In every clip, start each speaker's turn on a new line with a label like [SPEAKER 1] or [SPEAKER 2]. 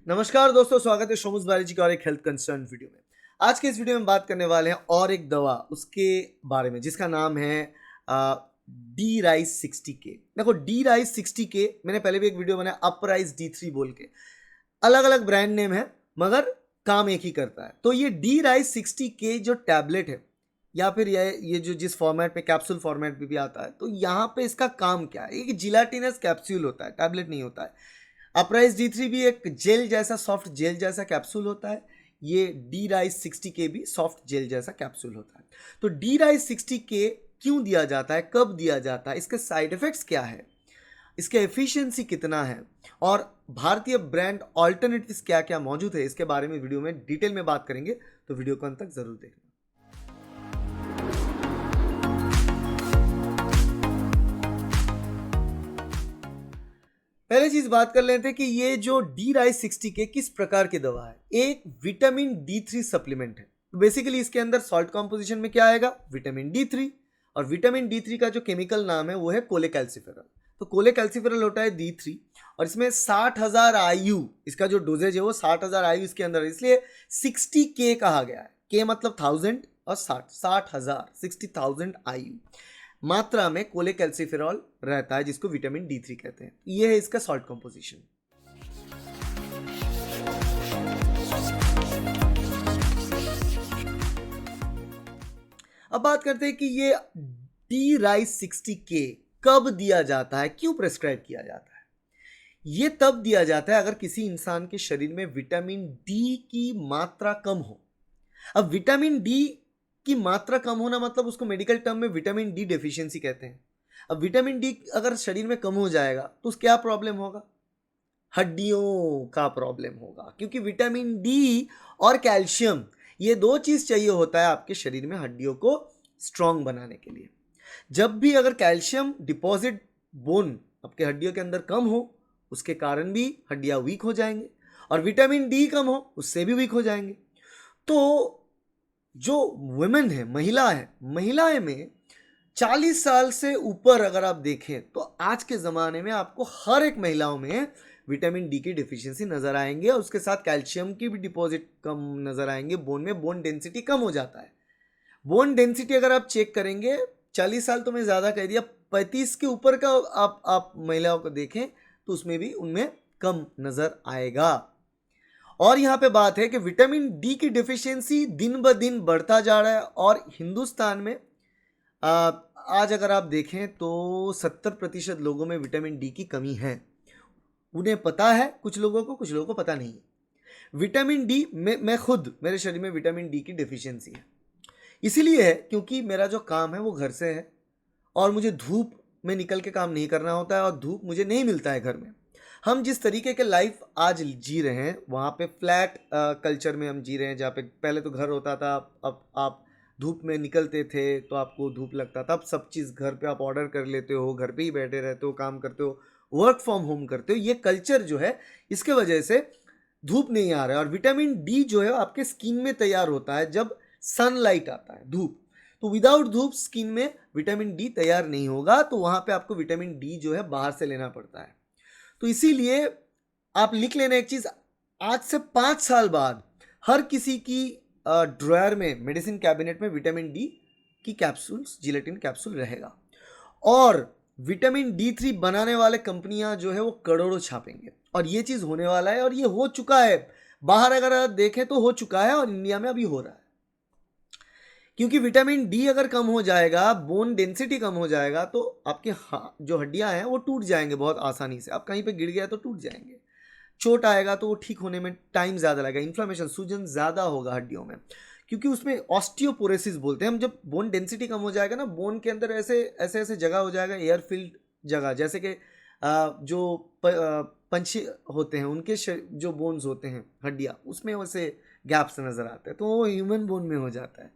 [SPEAKER 1] नमस्कार दोस्तों, स्वागत है शोमुज बालाजी की और एक हेल्थ कंसर्न वीडियो में। आज के इस वीडियो में बात करने वाले हैं और एक दवा उसके बारे में जिसका नाम है डी राइस 60K। देखो, डी राइस 60K मैंने पहले भी एक वीडियो बनाया अपराइज D3 बोल के। अलग अलग ब्रांड नेम है मगर काम एक ही करता है। तो ये डी राइस 60K जो टैबलेट है या फिर ये जो जिस फॉर्मेट पे कैप्सूल फॉर्मेट में भी आता है, तो यहाँ पे इसका काम क्या है? एक जिलाटिनस कैप्सूल होता है, टैबलेट नहीं होता है। अपराइज D3 भी एक जेल जैसा, सॉफ्ट जेल जैसा कैप्सूल होता है। ये डी राइस 60K भी सॉफ्ट जेल जैसा कैप्सूल होता है। तो डी राइस 60K क्यों दिया जाता है, कब दिया जाता है, इसके साइड इफेक्ट्स क्या है, इसके एफिशिएंसी कितना है और भारतीय ब्रांड ऑल्टरनेटिव्स क्या क्या मौजूद है, इसके बारे में वीडियो में डिटेल में बात करेंगे। तो वीडियो को अंत तक जरूर देखना। पहले चीज बात कर लेते हैं कि ये जो डी राइस 60K किस प्रकार की दवा है। एक विटामिन D3 सप्लीमेंट है। तो बेसिकली इसके अंदर सॉल्ट कॉम्पोजिशन में क्या आएगा? Vitamin D3। और विटामिन D3 का जो केमिकल नाम है वो है कोलेकैल्सिफेरॉल। तो कोलेकैल्सिफेरॉल होता है D3 और इसमें 60,000 IU, इसका जो डोजेज है वो 60,000 IU इसके अंदर है, इसलिए 60K कहा गया है। K मतलब 1000 और 60,000 60,000 IU मात्रा में कोलेकैल्सिफेरॉल रहता है, जिसको विटामिन D3 कहते हैं। ये है इसका सॉल्ट कंपोजिशन। अब बात करते हैं कि ये डी राइस 60K कब दिया जाता है, क्यों प्रेस्क्राइब किया जाता है। ये तब दिया जाता है अगर किसी इंसान के शरीर में विटामिन डी की मात्रा कम हो। अब विटामिन डी की मात्रा कम होना मतलब उसको मेडिकल टर्म में विटामिन डी डेफिशिएंसी कहते हैं। अब विटामिन डी अगर शरीर में कम हो जाएगा तो क्या प्रॉब्लम होगा? हड्डियों का प्रॉब्लम होगा, क्योंकि विटामिन डी और कैल्शियम ये दो चीज चाहिए होता है आपके शरीर में हड्डियों को स्ट्रांग बनाने के लिए। जब भी अगर कैल्शियम डिपॉजिट बोन आपके हड्डियों के अंदर कम हो, उसके कारण भी हड्डियां वीक हो जाएंगे, और विटामिन डी कम हो उससे भी वीक हो जाएंगे। तो जो वुमेन है, महिलाएं में 40 साल से ऊपर अगर आप देखें तो आज के ज़माने में आपको हर एक महिलाओं में विटामिन डी की डिफिशियंसी नज़र आएंगे, और उसके साथ कैल्शियम की भी डिपॉजिट कम नज़र आएंगे। बोन में बोन डेंसिटी कम हो जाता है। बोन डेंसिटी अगर आप चेक करेंगे, 40 साल तो मैं ज़्यादा कह दिया, 35 के ऊपर का आप महिलाओं को देखें तो उसमें भी उनमें कम नज़र आएगा। और यहाँ पे बात है कि विटामिन डी की डिफिशियंसी दिन ब दिन बढ़ता जा रहा है, और हिंदुस्तान में आज अगर आप देखें तो 70% लोगों में विटामिन डी की कमी है। उन्हें पता है, कुछ लोगों को पता नहीं है। विटामिन डी मैं खुद, मेरे शरीर में विटामिन डी की डिफिशियंसी है। इसीलिए है क्योंकि मेरा जो काम है वो घर से है और मुझे धूप में निकल के काम नहीं करना होता है, और धूप मुझे नहीं मिलता है घर में। हम जिस तरीके के लाइफ आज जी रहे हैं वहाँ पे फ्लैट कल्चर में हम जी रहे हैं, जहाँ पे पहले तो घर होता था, अब आप धूप में निकलते थे तो आपको धूप लगता था। अब सब चीज़ घर पे आप ऑर्डर कर लेते हो, घर पे ही बैठे रहते हो, काम करते हो, वर्क फ्रॉम होम करते हो। ये कल्चर जो है इसके वजह से धूप नहीं आ रहा है, और विटामिन डी जो है आपके स्किन में तैयार होता है जब सनलाइट आता है, धूप। तो विदाउट धूप स्किन में विटामिन डी तैयार नहीं होगा, तो वहाँ पे आपको विटामिन डी जो है बाहर से लेना पड़ता है। तो इसीलिए आप लिख लेना एक चीज, आज से 5 साल बाद हर किसी की ड्रॉयर में, मेडिसिन कैबिनेट में विटामिन डी की कैप्सूल्स, जिलेटिन कैप्सूल रहेगा। और विटामिन D3 बनाने वाले कंपनियां जो है वो करोड़ों छापेंगे, और ये चीज होने वाला है, और ये हो चुका है। बाहर अगर आप देखें तो हो चुका है, और इंडिया में अभी हो रहा है। क्योंकि विटामिन डी अगर कम हो जाएगा, बोन डेंसिटी कम हो जाएगा, तो आपके जो हड्डियां हैं वो टूट जाएंगे बहुत आसानी से। आप कहीं पे गिर गया तो टूट जाएंगे, चोट आएगा तो वो ठीक होने में टाइम ज़्यादा लगेगा, इन्फ्लामेशन, सूजन ज़्यादा होगा हड्डियों में, क्योंकि उसमें ऑस्टियोपोरोसिस बोलते हैं हम। जब बोन डेंसिटी कम हो जाएगा ना, बोन के अंदर ऐसे ऐसे जगह हो जाएगा, एयर फिल्ड जगह, जैसे कि जो पंछी होते हैं उनके जो बोन्स होते हैं, हड्डियाँ, उसमें वैसे गैप्स नज़र आते हैं, तो वो ह्यूमन बोन में हो जाता है।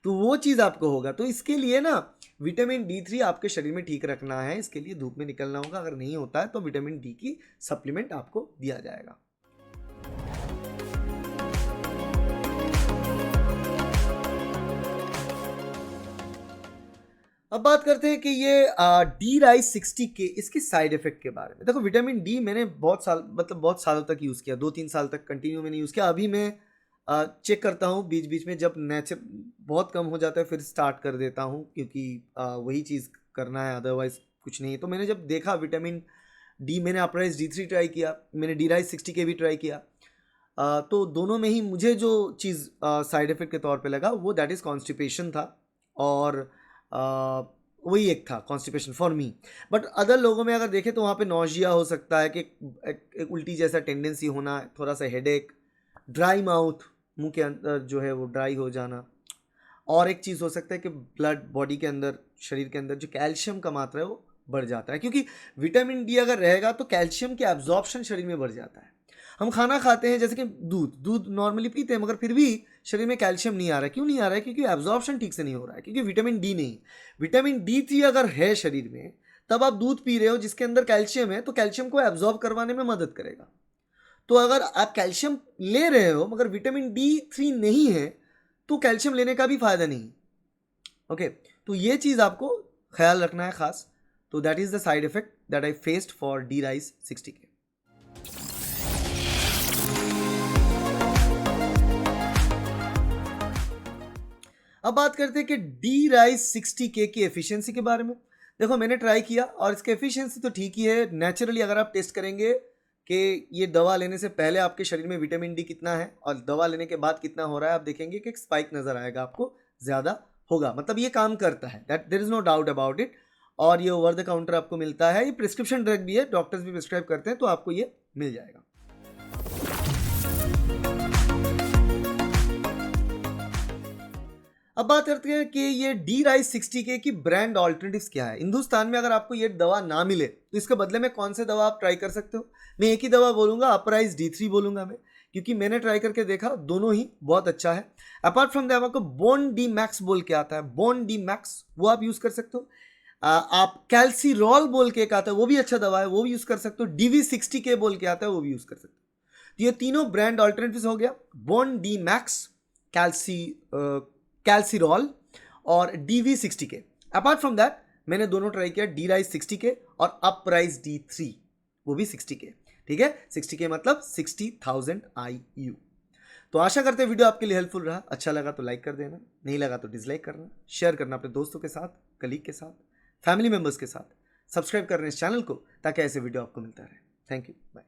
[SPEAKER 1] तो वो चीज़ आपको होगा। तो इसके लिए ना विटामिन D3 आपके शरीर में ठीक रखना है, इसके लिए धूप में निकलना होगा। अगर नहीं होता है तो विटामिन डी की सप्लीमेंट आपको दिया जाएगा। अब बात करते हैं कि ये डी राइस 60 के इसकी साइड इफेक्ट के बारे में। देखो विटामिन डी मैंने बहुत सालों तक यूज़ किया, 2-3 साल तक कंटिन्यू मैंने यूज़ किया। अभी मैं चेक करता हूँ बीच बीच में, जब नेचर बहुत कम हो जाता है फिर स्टार्ट कर देता हूँ, क्योंकि वही चीज़ करना है, अदरवाइज कुछ नहीं है। तो मैंने जब देखा विटामिन डी, मैंने अपराइज D3 ट्राई किया, मैंने डी राइस 60 के भी ट्राई किया। तो दोनों में ही मुझे जो चीज़ साइड इफेक्ट के तौर पे लगा वो दैट इज़ कॉन्स्टिपेशन था, और वही एक था constipation for me. But other लोगों में अगर देखें तो वहाँ पे नौजिया हो सकता है कि एक उल्टी जैसा टेंडेंसी होना, थोड़ा सा हेडेक, ड्राई माउथ, मुंह के अंदर जो है वो ड्राई हो जाना, और एक चीज़ हो सकता है कि ब्लड बॉडी के अंदर, शरीर के अंदर जो कैल्शियम का मात्रा है वो बढ़ जाता है, क्योंकि विटामिन डी अगर रहेगा तो कैल्शियम के एब्जॉर्प्शन शरीर में बढ़ जाता है। हम खाना खाते हैं जैसे कि दूध नॉर्मली पीते हैं, मगर फिर भी शरीर में कैल्शियम नहीं आ रहा है। क्यों नहीं आ रहा है? क्योंकि एब्जॉर्प्शन ठीक से नहीं हो रहा है, क्योंकि विटामिन डी नहीं। विटामिन D3 अगर है शरीर में, तब आप दूध पी रहे हो जिसके अंदर कैल्शियम है, तो कैल्शियम को एब्जॉर्ब करवाने में मदद करेगा। तो अगर आप कैल्शियम ले रहे हो मगर विटामिन D3 नहीं है, तो कैल्शियम लेने का भी फायदा नहीं। ओके, तो ये चीज़ आपको ख्याल रखना है खास। तो that is the side effect that I faced for D rice 60 के। अब बात करते हैं कि डी राइस 60 के की एफिशिएंसी के बारे में। देखो मैंने ट्राई किया और इसकी एफिशिएंसी तो ठीक ही है। नेचुरली अगर आप टेस्ट करेंगे कि ये दवा लेने से पहले आपके शरीर में विटामिन डी कितना है और दवा लेने के बाद कितना हो रहा है, आप देखेंगे कि एक स्पाइक नज़र आएगा आपको, ज़्यादा होगा। मतलब ये काम करता है, that there is no doubt about it. और ये ओवर द काउंटर आपको मिलता है, ये प्रिस्क्रिप्शन ड्रग भी है, डॉक्टर्स भी प्रिस्क्राइब करते हैं, तो आपको ये मिल जाएगा। अब बात करते हैं कि ये डी राइस 60 के की ब्रांड ऑल्टरनेटिव्स क्या है। हिंदुस्तान में अगर आपको ये दवा ना मिले तो इसके बदले में कौन से दवा आप ट्राई कर सकते हो? मैं एक ही दवा बोलूँगा, अपराइज D3 बोलूँगा मैं, क्योंकि मैंने ट्राई करके देखा, दोनों ही बहुत अच्छा है। अपार्ट फ्रॉम दैट आपको बोन डी मैक्स बोल के आता है, बोन डी मैक्स, वो आप यूज़ कर सकते हो। आप कैल्सीरॉल बोल के एक आता है, वो भी अच्छा दवा है, वो भी यूज़ कर सकते हो। DV60K बोल के आता है, वो भी यूज़ कर सकते हो। तो ये तीनों ब्रांड ऑल्टरनेटिव्स हो गया, बोन डी मैक्स, कैल्सीरॉल और DV60K। अपार्ट फ्रॉम दैट मैंने दोनों ट्राई किया, डी राइस 60K और अपराइज D3, वो भी 60K। ठीक है, 60K मतलब 60,000 IU। तो आशा करते हैं वीडियो आपके लिए हेल्पफुल रहा। अच्छा लगा तो लाइक कर देना, नहीं लगा तो डिसलाइक करना, शेयर करना अपने दोस्तों के साथ, कलीग के साथ, फैमिली मेंबर्स के साथ। सब्सक्राइब कर रहे हैं इस चैनल को ताकि ऐसे वीडियो आपको मिलता रहे। Thank you, bye.